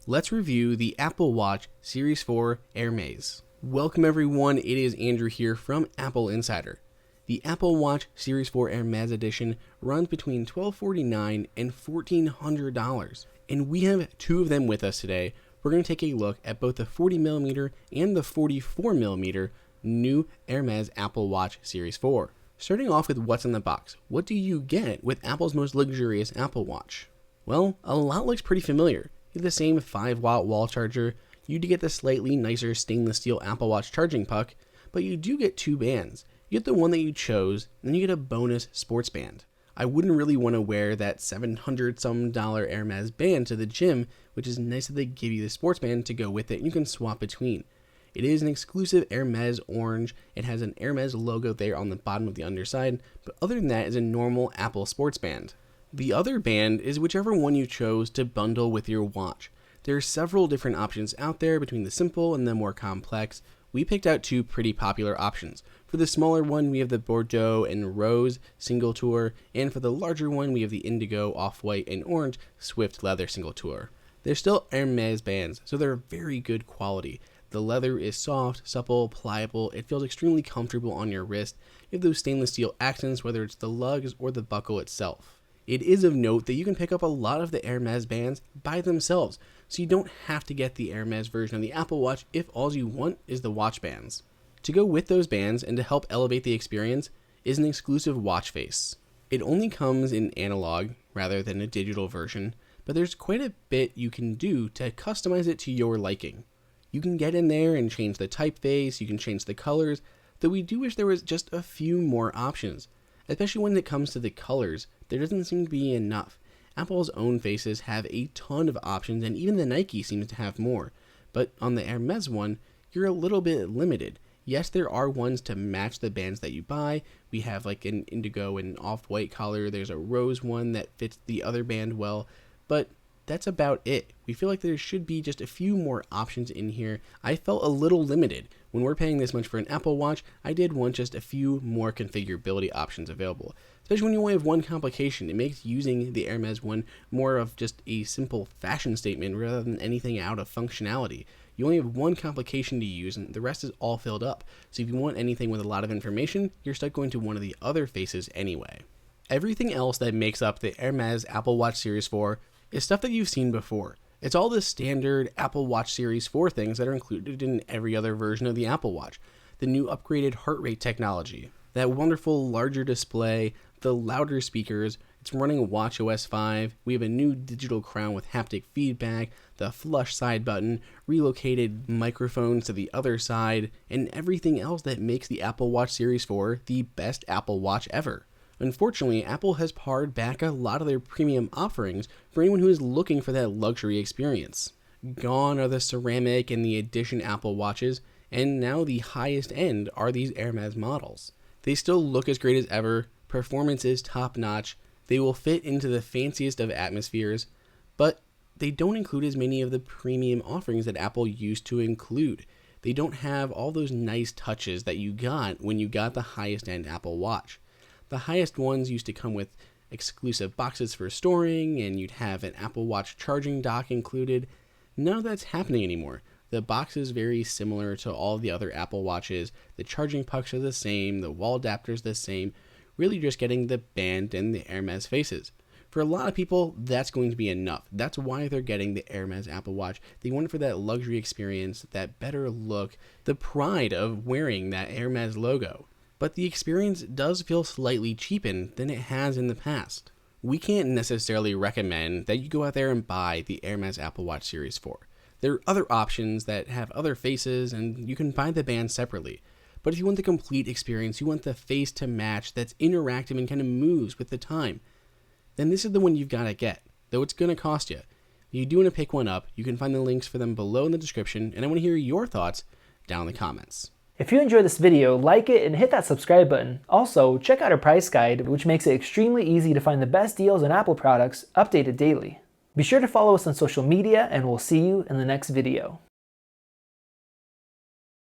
let's review the Apple Watch Series 4 Hermes. Welcome everyone, it is Andrew here from AppleInsider. The Apple Watch Series 4 Hermes edition runs between $1,249 and $1,400, and we have two of them with us today. We're going to take a look at both the 40mm and the 44mm new Hermes Apple Watch Series 4. Starting off with what's in the box, what do you get with Apple's most luxurious Apple Watch? Well, a lot looks pretty familiar. You get the same 5-watt wall charger, you do get the slightly nicer stainless steel Apple Watch charging puck, but you do get two bands. You get the one that you chose, and then you get a bonus sports band. I wouldn't really want to wear that $700 Hermes band to the gym, which is nice that they give you the sports band to go with it and you can swap between. It is an exclusive Hermes orange. It has an Hermes logo there on the bottom of the underside, but other than that is a normal Apple sports band. The other band is whichever one you chose to bundle with your watch. There are several different options out there between the simple and the more complex. We picked out two pretty popular options. For the smaller one, we have the Bordeaux and Rose single tour, and for the larger one, we have the Indigo, Off-White, and Orange Swift leather single tour. They're still Hermes bands, so they're very good quality. The leather is soft, supple, pliable. It feels extremely comfortable on your wrist. You have those stainless steel accents, whether it's the lugs or the buckle itself. It is of note that you can pick up a lot of the Hermes bands by themselves, so you don't have to get the Hermes version of the Apple Watch if all you want is the watch bands. To go with those bands and to help elevate the experience is an exclusive watch face. It only comes in analog rather than a digital version, but there's quite a bit you can do to customize it to your liking. You can get in there and change the typeface, you can change the colors, though we do wish there was just a few more options. Especially when it comes to the colors, there doesn't seem to be enough. Apple's own faces have a ton of options, and even the Nike seems to have more. But on the Hermes one, you're a little bit limited. Yes, there are ones to match the bands that you buy. We have like an indigo and off-white color. There's a rose one that fits the other band well, but that's about it. We feel like there should be just a few more options in here. I felt a little limited. When we're paying this much for an Apple Watch, I did want just a few more configurability options available. Especially when you only have one complication, it makes using the Hermes one more of just a simple fashion statement rather than anything out of functionality. You only have one complication to use and the rest is all filled up. So if you want anything with a lot of information, you're stuck going to one of the other faces anyway. Everything else that makes up the Hermes Apple Watch Series 4 is stuff that you've seen before. It's all the standard Apple Watch Series 4 things that are included in every other version of the Apple Watch. The new upgraded heart rate technology, that wonderful larger display, the louder speakers, it's running watchOS 5, we have a new digital crown with haptic feedback, the flush side button, relocated microphones to the other side, and everything else that makes the Apple Watch Series 4 the best Apple Watch ever. Unfortunately, Apple has pared back a lot of their premium offerings for anyone who is looking for that luxury experience. Gone are the ceramic and the edition Apple Watches, and now the highest end are these Hermes models. They still look as great as ever, performance is top notch, they will fit into the fanciest of atmospheres, but they don't include as many of the premium offerings that Apple used to include. They don't have all those nice touches that you got when you got the highest end Apple Watch. The highest ones used to come with exclusive boxes for storing, and you'd have an Apple Watch charging dock included. None of that's happening anymore. The box is very similar to all the other Apple Watches. The charging pucks are the same, the wall adapter's the same, really just getting the band and the Hermes faces. For a lot of people, that's going to be enough. That's why they're getting the Hermes Apple Watch. They want it for that luxury experience, that better look, the pride of wearing that Hermes logo. But the experience does feel slightly cheapened than it has in the past. We can't necessarily recommend that you go out there and buy the Hermes Apple Watch Series 4. There are other options that have other faces and you can buy the band separately. But if you want the complete experience, you want the face to match that's interactive and kind of moves with the time, then this is the one you've got to get, though it's going to cost you. If you do want to pick one up, you can find the links for them below in the description, and I want to hear your thoughts down in the comments. If you enjoyed this video, like it and hit that subscribe button. Also, check out our price guide, which makes it extremely easy to find the best deals on Apple products updated daily. Be sure to follow us on social media, and we'll see you in the next video.